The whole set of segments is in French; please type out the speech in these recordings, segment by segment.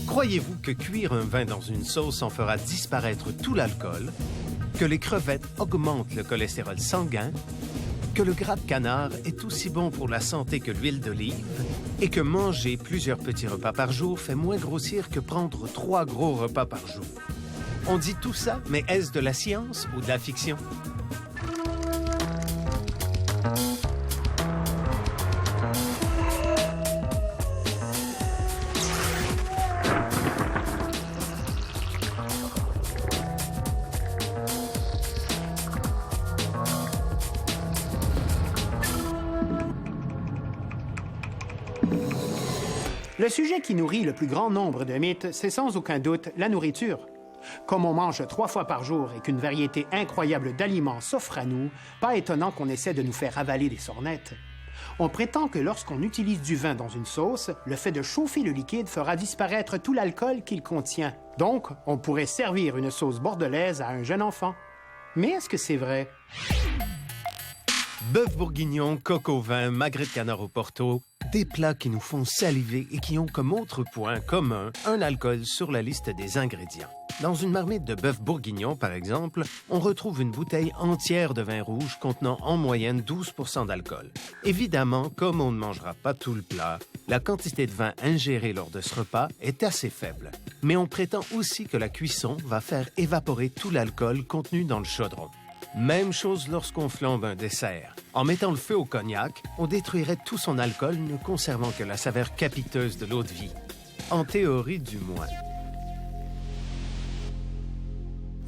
Croyez-vous que cuire un vin dans une sauce en fera disparaître tout l'alcool, que les crevettes augmentent le cholestérol sanguin, que le gras de canard est aussi bon pour la santé que l'huile d'olive et que manger plusieurs petits repas par jour fait moins grossir que prendre 3 gros repas par jour? On dit tout ça, mais est-ce de la science ou de la fiction? Le sujet qui nourrit le plus grand nombre de mythes, c'est sans aucun doute la nourriture. Comme on mange 3 fois par jour et qu'une variété incroyable d'aliments s'offre à nous, pas étonnant qu'on essaie de nous faire avaler des sornettes. On prétend que lorsqu'on utilise du vin dans une sauce, le fait de chauffer le liquide fera disparaître tout l'alcool qu'il contient. Donc, on pourrait servir une sauce bordelaise à un jeune enfant. Mais est-ce que c'est vrai? Bœuf bourguignon, coq au vin, magret de canard au porto, des plats qui nous font saliver et qui ont comme autre point commun un alcool sur la liste des ingrédients. Dans une marmite de bœuf bourguignon, par exemple, on retrouve une bouteille entière de vin rouge contenant en moyenne 12 % d'alcool. Évidemment, comme on ne mangera pas tout le plat, la quantité de vin ingérée lors de ce repas est assez faible. Mais on prétend aussi que la cuisson va faire évaporer tout l'alcool contenu dans le chaudron. Même chose lorsqu'on flambe un dessert. En mettant le feu au cognac, on détruirait tout son alcool, ne conservant que la saveur capiteuse de l'eau de vie. En théorie, du moins.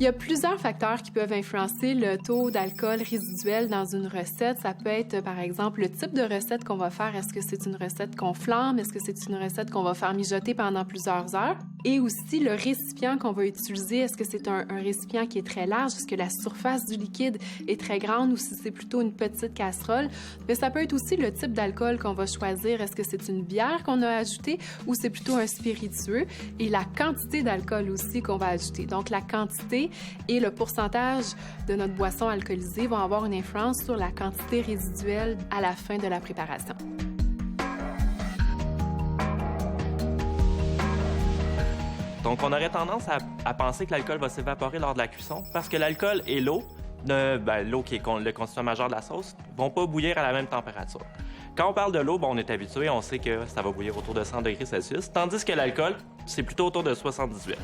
Il y a plusieurs facteurs qui peuvent influencer le taux d'alcool résiduel dans une recette. Ça peut être, par exemple, le type de recette qu'on va faire. Est-ce que c'est une recette qu'on flambe? Est-ce que c'est une recette qu'on va faire mijoter pendant plusieurs heures? Et aussi le récipient qu'on va utiliser. Est-ce que c'est un récipient qui est très large? Est-ce que la surface du liquide est très grande ou si c'est plutôt une petite casserole? Mais ça peut être aussi le type d'alcool qu'on va choisir. Est-ce que c'est une bière qu'on a ajoutée ou c'est plutôt un spiritueux? Et la quantité d'alcool aussi qu'on va ajouter. Donc, la quantité et le pourcentage de notre boisson alcoolisée vont avoir une influence sur la quantité résiduelle à la fin de la préparation. Donc, on aurait tendance à penser que l'alcool va s'évaporer lors de la cuisson parce que l'alcool et l'eau, l'eau qui est le constituant majeur de la sauce, vont pas bouillir à la même température. Quand on parle de l'eau, on est habitué, on sait que ça va bouillir autour de 100 degrés Celsius, tandis que l'alcool, c'est plutôt autour de 78.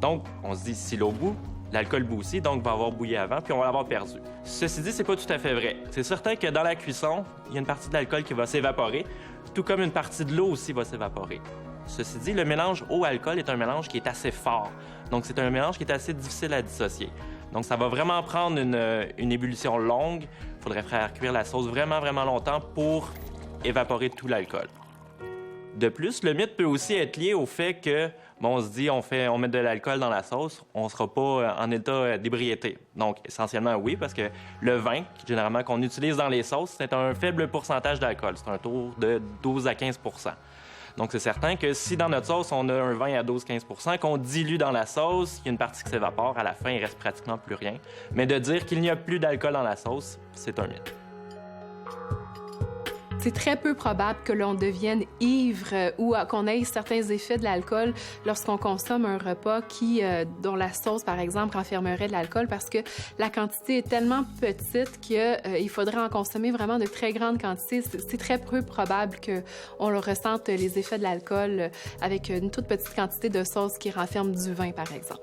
Donc, on se dit, si l'eau bout, l'alcool bout aussi, donc va avoir bouilli avant, puis on va l'avoir perdu. Ceci dit, c'est pas tout à fait vrai. C'est certain que dans la cuisson, il y a une partie de l'alcool qui va s'évaporer, tout comme une partie de l'eau aussi va s'évaporer. Ceci dit, le mélange eau-alcool est un mélange qui est assez fort. Donc, c'est un mélange qui est assez difficile à dissocier. Donc, ça va vraiment prendre une ébullition longue. Il faudrait faire cuire la sauce vraiment, vraiment longtemps pour évaporer tout l'alcool. De plus, le mythe peut aussi être lié au fait que, on se dit, on met de l'alcool dans la sauce, on ne sera pas en état d'ébriété. Donc, essentiellement, oui, parce que le vin, généralement, qu'on utilise dans les sauces, c'est un faible pourcentage d'alcool. C'est un taux de 12 à 15 %. Donc, c'est certain que si dans notre sauce, on a un vin à 12-15 % qu'on dilue dans la sauce, il y a une partie qui s'évapore, à la fin, il reste pratiquement plus rien. Mais de dire qu'il n'y a plus d'alcool dans la sauce, c'est un mythe. C'est très peu probable que l'on devienne ivre ou qu'on ait certains effets de l'alcool lorsqu'on consomme un repas dont la sauce, par exemple, renfermerait de l'alcool parce que la quantité est tellement petite qu'il faudrait en consommer vraiment de très grandes quantités. C'est très peu probable qu'on ressente les effets de l'alcool avec une toute petite quantité de sauce qui renferme du vin, par exemple.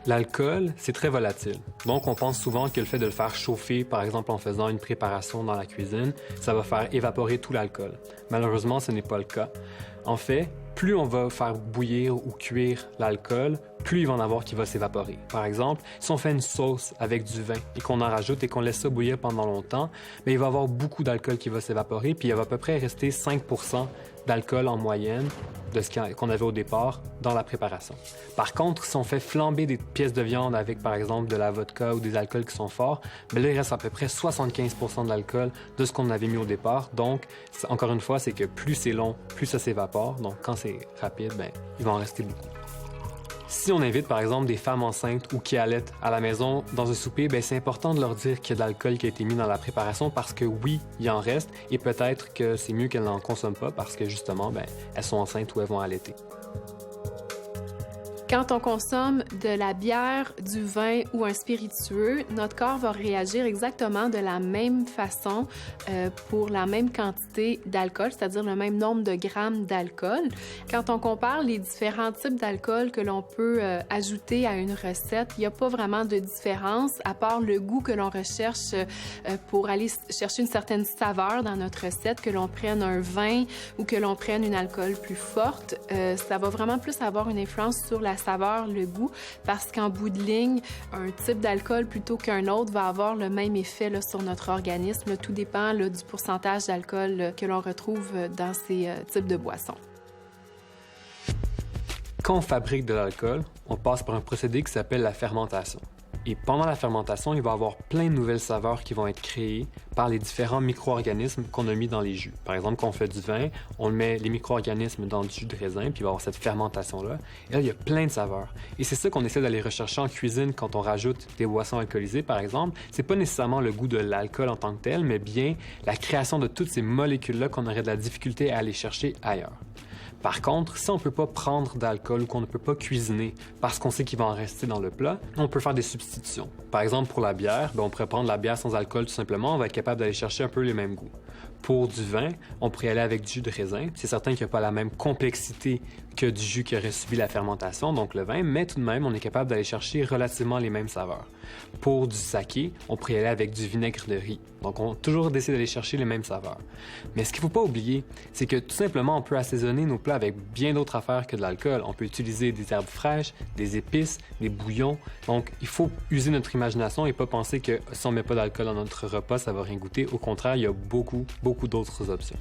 L'alcool, c'est très volatile. Donc, on pense souvent que le fait de le faire chauffer, par exemple en faisant une préparation dans la cuisine, ça va faire évaporer tout l'alcool. Malheureusement, ce n'est pas le cas. En fait, plus on va faire bouillir ou cuire l'alcool, plus il va en avoir qui va s'évaporer. Par exemple, si on fait une sauce avec du vin et qu'on en rajoute et qu'on laisse ça bouillir pendant longtemps, bien, il va y avoir beaucoup d'alcool qui va s'évaporer, puis il va à peu près rester 5 % d'alcool en moyenne de ce qu'on avait au départ dans la préparation. Par contre, si on fait flamber des pièces de viande avec, par exemple, de la vodka ou des alcools qui sont forts, bien là, il reste à peu près 75 % de l'alcool de ce qu'on avait mis au départ. Donc, encore une fois, c'est que plus c'est long, plus ça s'évapore. Donc, quand c'est rapide, bien, il va en rester beaucoup. Si on invite par exemple des femmes enceintes ou qui allaitent à la maison dans un souper, c'est important de leur dire qu'il y a de l'alcool qui a été mis dans la préparation parce que oui, il en reste et peut-être que c'est mieux qu'elles n'en consomment pas parce que justement, elles sont enceintes ou elles vont allaiter. Quand on consomme de la bière, du vin ou un spiritueux, notre corps va réagir exactement de la même façon pour la même quantité d'alcool, c'est-à-dire le même nombre de grammes d'alcool. Quand on compare les différents types d'alcool que l'on peut ajouter à une recette, il n'y a pas vraiment de différence, à part le goût que l'on recherche pour aller chercher une certaine saveur dans notre recette, que l'on prenne un vin ou que l'on prenne une alcool plus forte. Ça va vraiment plus avoir une influence sur la saveur, le goût, parce qu'en bout de ligne, un type d'alcool plutôt qu'un autre va avoir le même effet là, sur notre organisme. Là, tout dépend là, du pourcentage d'alcool que l'on retrouve dans ces types de boissons. Quand on fabrique de l'alcool, on passe par un procédé qui s'appelle la fermentation. Et pendant la fermentation, il va y avoir plein de nouvelles saveurs qui vont être créées par les différents micro-organismes qu'on a mis dans les jus. Par exemple, quand on fait du vin, on met les micro-organismes dans du jus de raisin, puis il va y avoir cette fermentation-là. Et là, il y a plein de saveurs. Et c'est ça qu'on essaie d'aller rechercher en cuisine quand on rajoute des boissons alcoolisées, par exemple. C'est pas nécessairement le goût de l'alcool en tant que tel, mais bien la création de toutes ces molécules-là qu'on aurait de la difficulté à aller chercher ailleurs. Par contre, si on ne peut pas prendre d'alcool ou qu'on ne peut pas cuisiner parce qu'on sait qu'il va en rester dans le plat, on peut faire des substitutions. Par exemple, pour la bière, on pourrait prendre la bière sans alcool tout simplement, on va être capable d'aller chercher un peu les mêmes goûts. Pour du vin, on pourrait aller avec du jus de raisin. C'est certain qu'il n'y a pas la même complexité que du jus qui aurait subi la fermentation, donc le vin, mais tout de même, on est capable d'aller chercher relativement les mêmes saveurs. Pour du saké, on pourrait aller avec du vinaigre de riz. Donc, on toujours d'essayer d'aller chercher les mêmes saveurs. Mais ce qu'il ne faut pas oublier, c'est que tout simplement, on peut assaisonner nos plats avec bien d'autres affaires que de l'alcool. On peut utiliser des herbes fraîches, des épices, des bouillons. Donc, il faut user notre imagination et pas penser que si on ne met pas d'alcool dans notre repas, ça ne va rien goûter. Au contraire, il y a beaucoup d'autres options.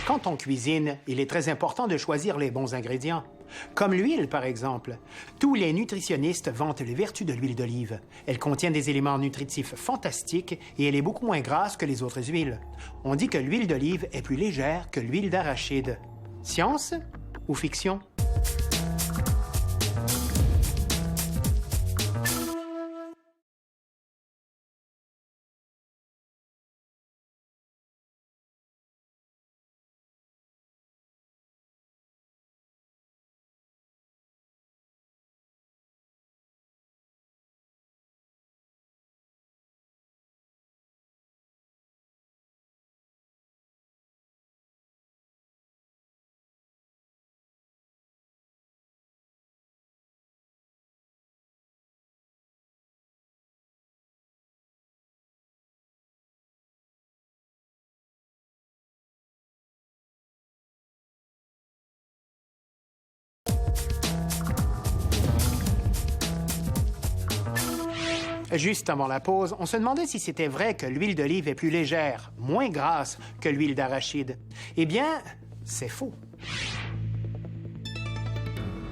Quand on cuisine, il est très important de choisir les bons ingrédients. Comme l'huile, par exemple. Tous les nutritionnistes vantent les vertus de l'huile d'olive. Elle contient des éléments nutritifs fantastiques et elle est beaucoup moins grasse que les autres huiles. On dit que l'huile d'olive est plus légère que l'huile d'arachide. Science ou fiction? Juste avant la pause, on se demandait si c'était vrai que l'huile d'olive est plus légère, moins grasse que l'huile d'arachide. Eh bien, c'est faux.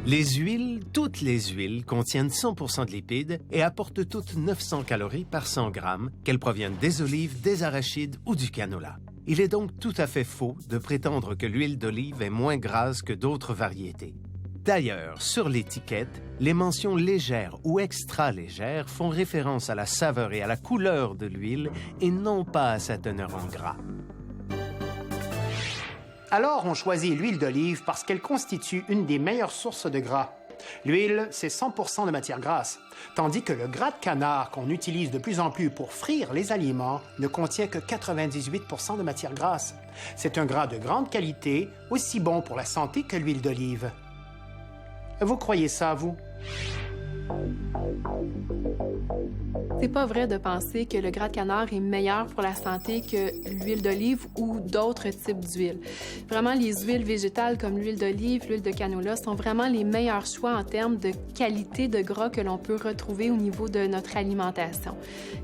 Les huiles, toutes les huiles, contiennent 100% de lipides et apportent toutes 900 calories par 100 grammes, qu'elles proviennent des olives, des arachides ou du canola. Il est donc tout à fait faux de prétendre que l'huile d'olive est moins grasse que d'autres variétés. D'ailleurs, sur l'étiquette, les mentions légères ou extra légères font référence à la saveur et à la couleur de l'huile et non pas à sa teneur en gras. Alors, on choisit l'huile d'olive parce qu'elle constitue une des meilleures sources de gras. L'huile, c'est 100% de matière grasse, tandis que le gras de canard qu'on utilise de plus en plus pour frire les aliments ne contient que 98% de matière grasse. C'est un gras de grande qualité, aussi bon pour la santé que l'huile d'olive. Vous croyez ça, vous? C'est pas vrai de penser que le gras de canard est meilleur pour la santé que l'huile d'olive ou d'autres types d'huile. Vraiment, les huiles végétales comme l'huile d'olive, l'huile de canola sont vraiment les meilleurs choix en termes de qualité de gras que l'on peut retrouver au niveau de notre alimentation.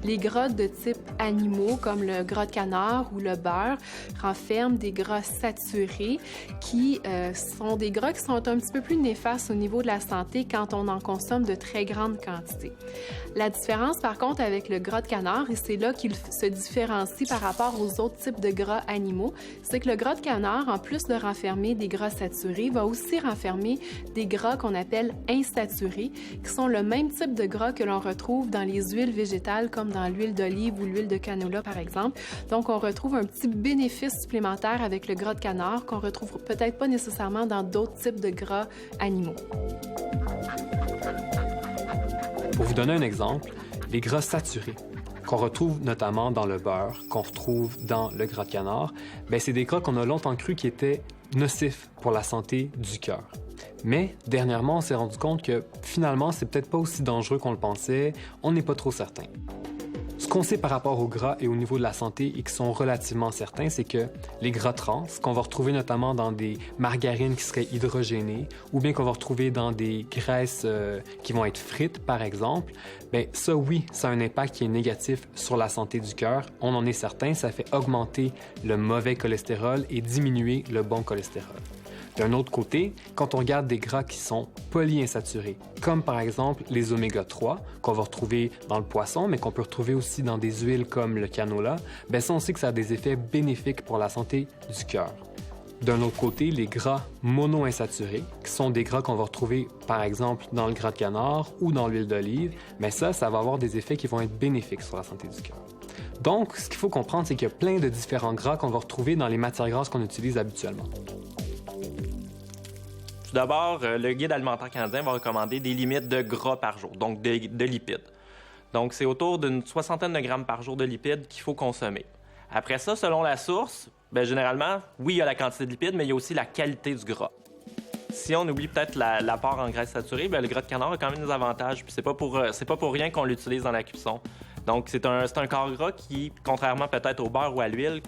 Les gras de type animaux comme le gras de canard ou le beurre renferment des gras saturés qui sont des gras qui sont un petit peu plus néfastes au niveau de la santé quand on en consomme de très grandes quantités. La différence, par contre, avec le gras de canard, et c'est là qu'il se différencie par rapport aux autres types de gras animaux, c'est que le gras de canard, en plus de renfermer des gras saturés, va aussi renfermer des gras qu'on appelle insaturés, qui sont le même type de gras que l'on retrouve dans les huiles végétales, comme dans l'huile d'olive ou l'huile de canola, par exemple. Donc, on retrouve un petit bénéfice supplémentaire avec le gras de canard qu'on retrouve peut-être pas nécessairement dans d'autres types de gras animaux. Pour vous donner un exemple, les gras saturés, qu'on retrouve notamment dans le beurre, qu'on retrouve dans le gras de canard, bien, c'est des gras qu'on a longtemps cru qui étaient nocifs pour la santé du cœur. Mais dernièrement, on s'est rendu compte que finalement, c'est peut-être pas aussi dangereux qu'on le pensait, on n'est pas trop certain. Ce qu'on sait par rapport aux gras et au niveau de la santé et qui sont relativement certains, c'est que les gras trans, qu'on va retrouver notamment dans des margarines qui seraient hydrogénées ou bien qu'on va retrouver dans des graisses qui vont être frites, par exemple, bien ça, oui, ça a un impact qui est négatif sur la santé du cœur. On en est certain, ça fait augmenter le mauvais cholestérol et diminuer le bon cholestérol. D'un autre côté, quand on regarde des gras qui sont polyinsaturés, comme par exemple les oméga 3, qu'on va retrouver dans le poisson, mais qu'on peut retrouver aussi dans des huiles comme le canola, bien ça, on sait que ça a des effets bénéfiques pour la santé du cœur. D'un autre côté, les gras monoinsaturés, qui sont des gras qu'on va retrouver par exemple dans le gras de canard ou dans l'huile d'olive, mais ça va avoir des effets qui vont être bénéfiques sur la santé du cœur. Donc, ce qu'il faut comprendre, c'est qu'il y a plein de différents gras qu'on va retrouver dans les matières grasses qu'on utilise habituellement. Tout d'abord, le Guide alimentaire canadien va recommander des limites de gras par jour, donc de lipides. Donc, c'est autour d'une 60aine de grammes par jour de lipides qu'il faut consommer. Après ça, selon la source, bien, généralement, oui, il y a la quantité de lipides, mais il y a aussi la qualité du gras. Si on oublie peut-être l'apport en graisse saturée, bien, le gras de canard a quand même des avantages, puis c'est pas pour rien qu'on l'utilise dans la cuisson. Donc, c'est un corps gras qui, contrairement peut-être au beurre ou à l'huile,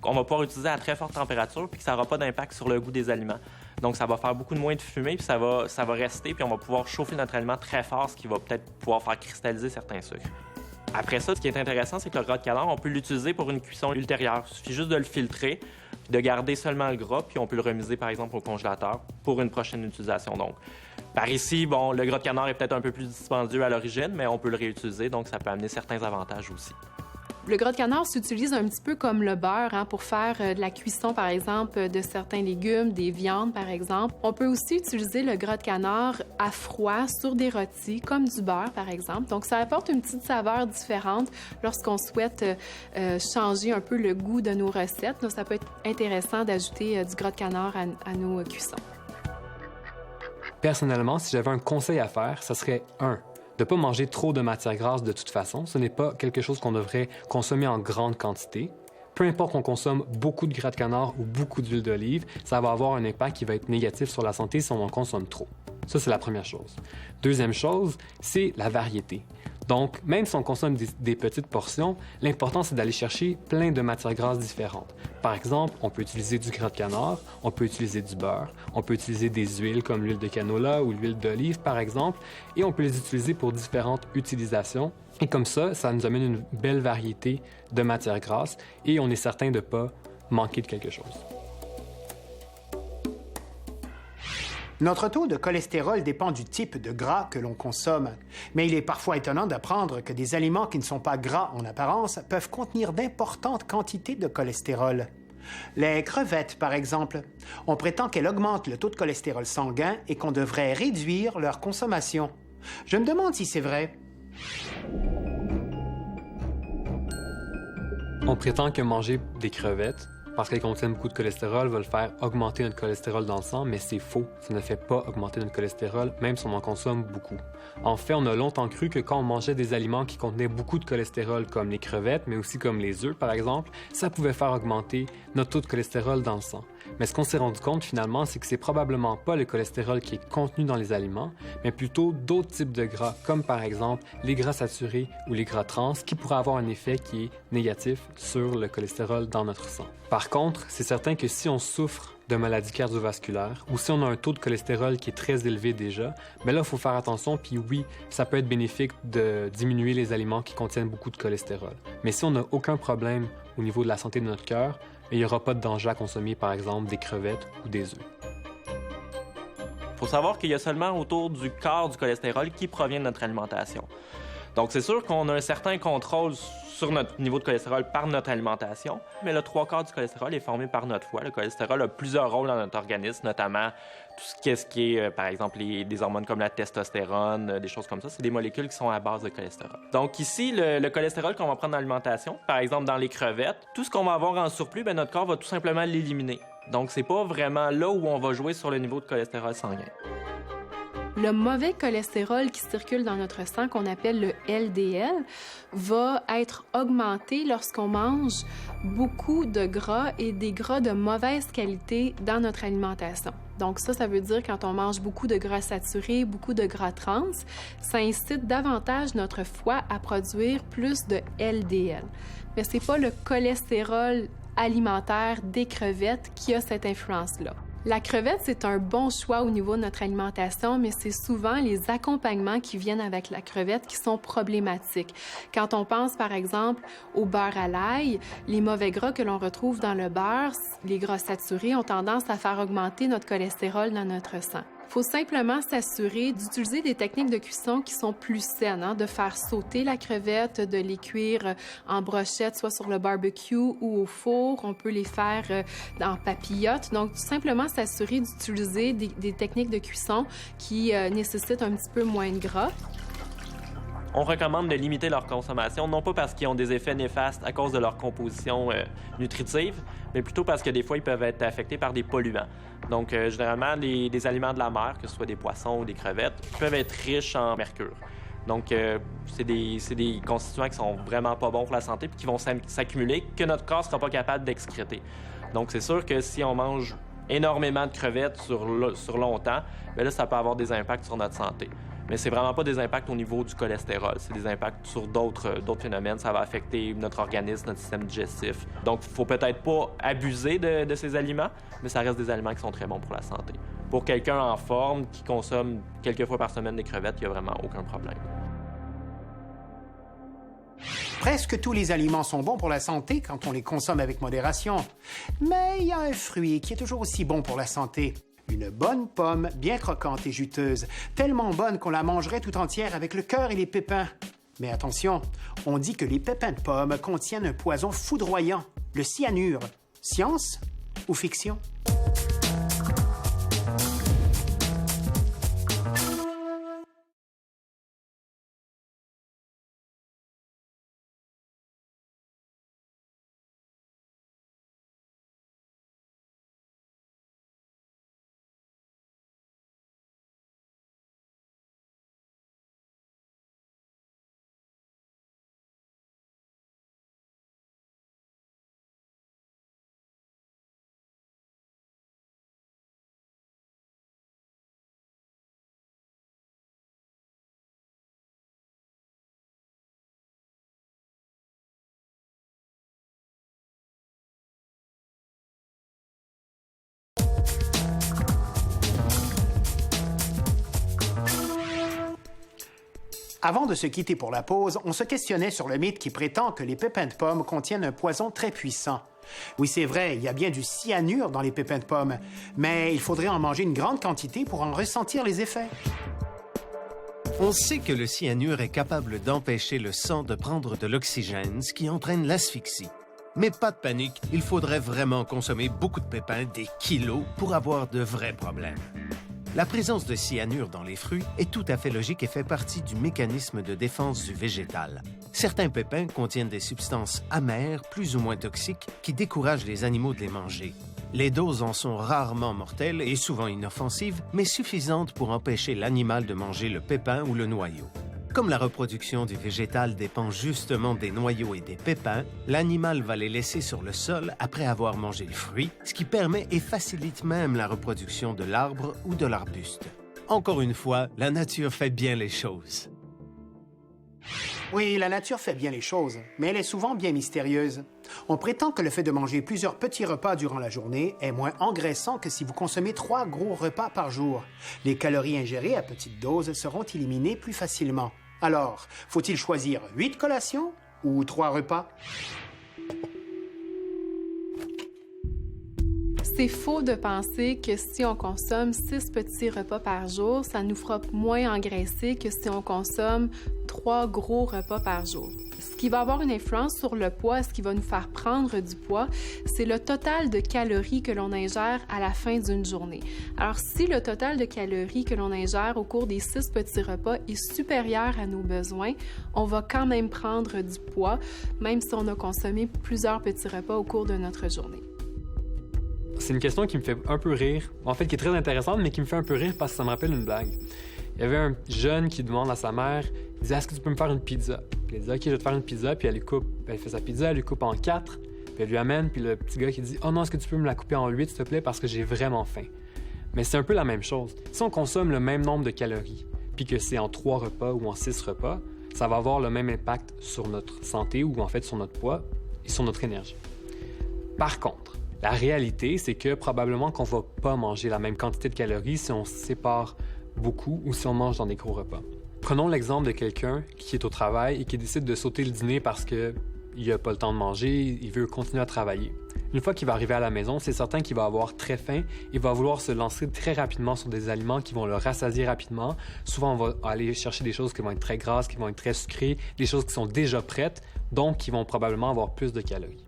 qu'on va pouvoir utiliser à très forte température puis que ça n'aura pas d'impact sur le goût des aliments. Donc, ça va faire beaucoup moins de fumée puis ça va rester puis on va pouvoir chauffer notre aliment très fort, ce qui va peut-être pouvoir faire cristalliser certains sucres. Après ça, ce qui est intéressant, c'est que le gras de canard, on peut l'utiliser pour une cuisson ultérieure. Il suffit juste de le filtrer, de garder seulement le gras, puis on peut le remiser, par exemple, au congélateur pour une prochaine utilisation. Donc, par ici, bon, le gras de canard est peut-être un peu plus dispendieux à l'origine, mais on peut le réutiliser, donc ça peut amener certains avantages aussi. Le gras de canard s'utilise un petit peu comme le beurre pour faire de la cuisson, par exemple, de certains légumes, des viandes, par exemple. On peut aussi utiliser le gras de canard à froid sur des rôtis, comme du beurre, par exemple. Donc, ça apporte une petite saveur différente lorsqu'on souhaite changer un peu le goût de nos recettes. Donc, ça peut être intéressant d'ajouter du gras de canard à nos cuissons. Personnellement, si j'avais un conseil à faire, ce serait de ne pas manger trop de matières grasses de toute façon. Ce n'est pas quelque chose qu'on devrait consommer en grande quantité. Peu importe qu'on consomme beaucoup de gras de canard ou beaucoup d'huile d'olive, ça va avoir un impact qui va être négatif sur la santé si on en consomme trop. Ça, c'est la première chose. Deuxième chose, c'est la variété. Donc, même si on consomme des petites portions, l'important, c'est d'aller chercher plein de matières grasses différentes. Par exemple, on peut utiliser du gras de canard, on peut utiliser du beurre, on peut utiliser des huiles comme l'huile de canola ou l'huile d'olive, par exemple, et on peut les utiliser pour différentes utilisations. Et comme ça nous amène une belle variété de matières grasses et on est certain de ne pas manquer de quelque chose. Notre taux de cholestérol dépend du type de gras que l'on consomme, mais il est parfois étonnant d'apprendre que des aliments qui ne sont pas gras en apparence peuvent contenir d'importantes quantités de cholestérol. Les crevettes, par exemple, on prétend qu'elles augmentent le taux de cholestérol sanguin et qu'on devrait réduire leur consommation. Je me demande si c'est vrai. On prétend que manger des crevettes, parce qu'elles contiennent beaucoup de cholestérol, va le faire augmenter notre cholestérol dans le sang, mais c'est faux. Ça ne fait pas augmenter notre cholestérol, même si on en consomme beaucoup. En fait, on a longtemps cru que quand on mangeait des aliments qui contenaient beaucoup de cholestérol, comme les crevettes, mais aussi comme les œufs, par exemple, ça pouvait faire augmenter notre taux de cholestérol dans le sang. Mais ce qu'on s'est rendu compte, finalement, c'est que c'est probablement pas le cholestérol qui est contenu dans les aliments, mais plutôt d'autres types de gras, comme par exemple les gras saturés ou les gras trans, qui pourraient avoir un effet qui est négatif sur le cholestérol dans notre sang. Par contre, c'est certain que si on souffre de maladies cardiovasculaires ou si on a un taux de cholestérol qui est très élevé déjà, bien là, il faut faire attention, puis oui, ça peut être bénéfique de diminuer les aliments qui contiennent beaucoup de cholestérol. Mais si on n'a aucun problème au niveau de la santé de notre cœur, il n'y aura pas de danger à consommer, par exemple, des crevettes ou des œufs. Il faut savoir qu'il y a seulement autour du quart du cholestérol qui provient de notre alimentation. Donc, c'est sûr qu'on a un certain contrôle sur notre niveau de cholestérol par notre alimentation, mais le 3/4 du cholestérol est formé par notre foie. Le cholestérol a plusieurs rôles dans notre organisme, notamment tout ce qui est, par exemple, des hormones comme la testostérone, des choses comme ça. C'est des molécules qui sont à base de cholestérol. Donc ici, le cholestérol qu'on va prendre dans l'alimentation, par exemple dans les crevettes, tout ce qu'on va avoir en surplus, notre corps va tout simplement l'éliminer. Donc c'est pas vraiment là où on va jouer sur le niveau de cholestérol sanguin. Le mauvais cholestérol qui circule dans notre sang, qu'on appelle le LDL, va être augmenté lorsqu'on mange beaucoup de gras et des gras de mauvaise qualité dans notre alimentation. Donc ça veut dire quand on mange beaucoup de gras saturés, beaucoup de gras trans, ça incite davantage notre foie à produire plus de LDL. Mais c'est pas le cholestérol alimentaire des crevettes qui a cette influence-là. La crevette, c'est un bon choix au niveau de notre alimentation, mais c'est souvent les accompagnements qui viennent avec la crevette qui sont problématiques. Quand on pense, par exemple, au beurre à l'ail, les mauvais gras que l'on retrouve dans le beurre, les gras saturés, ont tendance à faire augmenter notre cholestérol dans notre sang. Il faut simplement s'assurer d'utiliser des techniques de cuisson qui sont plus saines, de faire sauter la crevette, de les cuire en brochette, soit sur le barbecue ou au four. On peut les faire en papillote. Donc, tout simplement s'assurer d'utiliser des techniques de cuisson qui nécessitent un petit peu moins de gras. On recommande de limiter leur consommation, non pas parce qu'ils ont des effets néfastes à cause de leur composition nutritive, mais plutôt parce que des fois, ils peuvent être affectés par des polluants. Donc, généralement, les aliments de la mer, que ce soit des poissons ou des crevettes, peuvent être riches en mercure. Donc, c'est des constituants qui sont vraiment pas bons pour la santé puis qui vont s'accumuler, que notre corps ne sera pas capable d'excréter. Donc, c'est sûr que si on mange énormément de crevettes sur longtemps, bien là, ça peut avoir des impacts sur notre santé. Mais c'est vraiment pas des impacts au niveau du cholestérol, c'est des impacts sur d'autres phénomènes. Ça va affecter notre organisme, notre système digestif. Donc, il faut peut-être pas abuser de ces aliments, mais ça reste des aliments qui sont très bons pour la santé. Pour quelqu'un en forme qui consomme quelques fois par semaine des crevettes, il n'y a vraiment aucun problème. Presque tous les aliments sont bons pour la santé quand on les consomme avec modération. Mais il y a un fruit qui est toujours aussi bon pour la santé. Une bonne pomme, bien croquante et juteuse, tellement bonne qu'on la mangerait tout entière avec le cœur et les pépins. Mais attention, on dit que les pépins de pomme contiennent un poison foudroyant, le cyanure. Science ou fiction? Avant de se quitter pour la pause, on se questionnait sur le mythe qui prétend que les pépins de pommes contiennent un poison très puissant. Oui, c'est vrai, il y a bien du cyanure dans les pépins de pommes, mais il faudrait en manger une grande quantité pour en ressentir les effets. On sait que le cyanure est capable d'empêcher le sang de prendre de l'oxygène, ce qui entraîne l'asphyxie. Mais pas de panique, il faudrait vraiment consommer beaucoup de pépins, des kilos, pour avoir de vrais problèmes. La présence de cyanure dans les fruits est tout à fait logique et fait partie du mécanisme de défense du végétal. Certains pépins contiennent des substances amères, plus ou moins toxiques, qui découragent les animaux de les manger. Les doses en sont rarement mortelles et souvent inoffensives, mais suffisantes pour empêcher l'animal de manger le pépin ou le noyau. Comme la reproduction du végétal dépend justement des noyaux et des pépins, l'animal va les laisser sur le sol après avoir mangé le fruit, ce qui permet et facilite même la reproduction de l'arbre ou de l'arbuste. Encore une fois, la nature fait bien les choses. Oui, la nature fait bien les choses, mais elle est souvent bien mystérieuse. On prétend que le fait de manger plusieurs petits repas durant la journée est moins engraissant que si vous consommez 3 gros repas par jour. Les calories ingérées à petite dose seront éliminées plus facilement. Alors, faut-il choisir 8 collations ou 3 repas? C'est faux de penser que si on consomme 6 petits repas par jour, ça nous fera moins engraisser que si on consomme 3 gros repas par jour. Ce qui va avoir une influence sur le poids, ce qui va nous faire prendre du poids, c'est le total de calories que l'on ingère à la fin d'une journée. Alors, si le total de calories que l'on ingère au cours des 6 petits repas est supérieur à nos besoins, on va quand même prendre du poids, même si on a consommé plusieurs petits repas au cours de notre journée. C'est une question qui me fait un peu rire, en fait qui est très intéressante, mais qui me fait un peu rire parce que ça me rappelle une blague. Il y avait un jeune qui demande à sa mère, il dit « Est-ce que tu peux me faire une pizza? » Puis elle dit « Ok, je vais te faire une pizza. » Puis elle fait sa pizza, elle lui coupe en 4, puis elle lui amène, puis le petit gars qui dit « Oh non, est-ce que tu peux me la couper en 8, s'il te plaît, parce que j'ai vraiment faim. » Mais c'est un peu la même chose. Si on consomme le même nombre de calories, puis que c'est en 3 repas ou en 6 repas, ça va avoir le même impact sur notre santé ou en fait sur notre poids et sur notre énergie. Par contre, la réalité, c'est que probablement qu'on ne va pas manger la même quantité de calories si on se sépare beaucoup ou si on mange dans des gros repas. Prenons l'exemple de quelqu'un qui est au travail et qui décide de sauter le dîner parce qu'il n'a pas le temps de manger, il veut continuer à travailler. Une fois qu'il va arriver à la maison, c'est certain qu'il va avoir très faim et va vouloir se lancer très rapidement sur des aliments qui vont le rassasier rapidement. Souvent, on va aller chercher des choses qui vont être très grasses, qui vont être très sucrées, des choses qui sont déjà prêtes, donc qui vont probablement avoir plus de calories.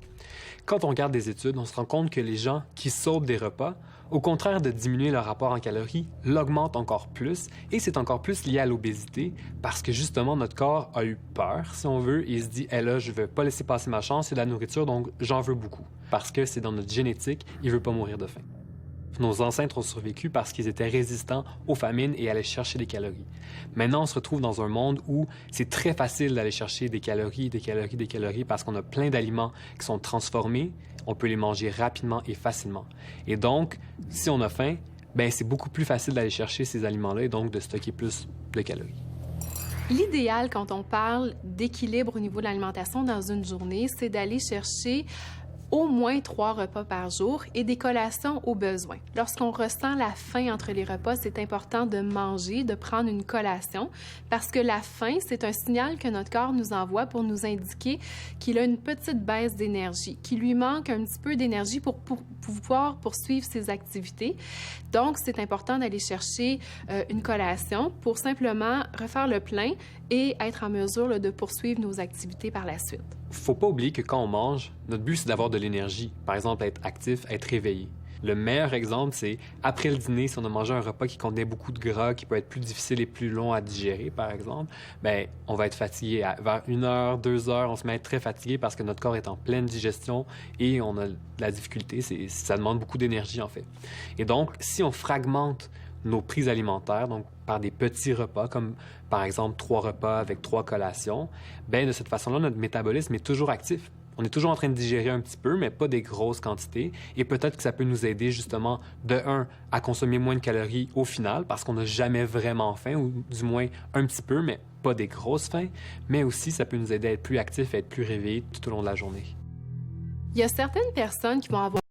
Quand on regarde des études, on se rend compte que les gens qui sautent des repas, au contraire de diminuer leur rapport en calories, l'augmentent encore plus et c'est encore plus lié à l'obésité parce que justement notre corps a eu peur, si on veut, et il se dit hey, « là, je ne vais pas laisser passer ma chance, c'est de la nourriture, donc j'en veux beaucoup. » Parce que c'est dans notre génétique, il ne veut pas mourir de faim. Nos ancêtres ont survécu parce qu'ils étaient résistants aux famines et allaient chercher des calories. Maintenant, on se retrouve dans un monde où c'est très facile d'aller chercher des calories parce qu'on a plein d'aliments qui sont transformés. On peut les manger rapidement et facilement. Et donc, si on a faim, ben c'est beaucoup plus facile d'aller chercher ces aliments-là et donc de stocker plus de calories. L'idéal quand on parle d'équilibre au niveau de l'alimentation dans une journée, c'est d'aller chercher au moins 3 repas par jour et des collations au besoin. Lorsqu'on ressent la faim entre les repas, c'est important de manger, de prendre une collation parce que la faim, c'est un signal que notre corps nous envoie pour nous indiquer qu'il a une petite baisse d'énergie, qu'il lui manque un petit peu d'énergie pour pouvoir poursuivre ses activités. Donc, c'est important d'aller chercher une collation pour simplement refaire le plein et être en mesure de poursuivre nos activités par la suite. Faut pas oublier que quand on mange, notre but, c'est d'avoir de l'énergie. Par exemple, être actif, être réveillé. Le meilleur exemple, c'est après le dîner, si on a mangé un repas qui contenait beaucoup de gras, qui peut être plus difficile et plus long à digérer, par exemple, bien, on va être fatigué. Vers 1 heure, 2 heures, on se met à être très fatigué parce que notre corps est en pleine digestion et on a de la difficulté. Ça demande beaucoup d'énergie, en fait. Et donc, si on fragmente nos prises alimentaires, donc par des petits repas, comme par exemple 3 repas avec 3 collations, bien, de cette façon-là, notre métabolisme est toujours actif. On est toujours en train de digérer un petit peu, mais pas des grosses quantités. Et peut-être que ça peut nous aider justement, de 1, à consommer moins de calories au final, parce qu'on n'a jamais vraiment faim, ou du moins un petit peu, mais pas des grosses faims. Mais aussi, ça peut nous aider à être plus actifs et à être plus réveillés tout au long de la journée. Il y a certaines personnes qui vont avoir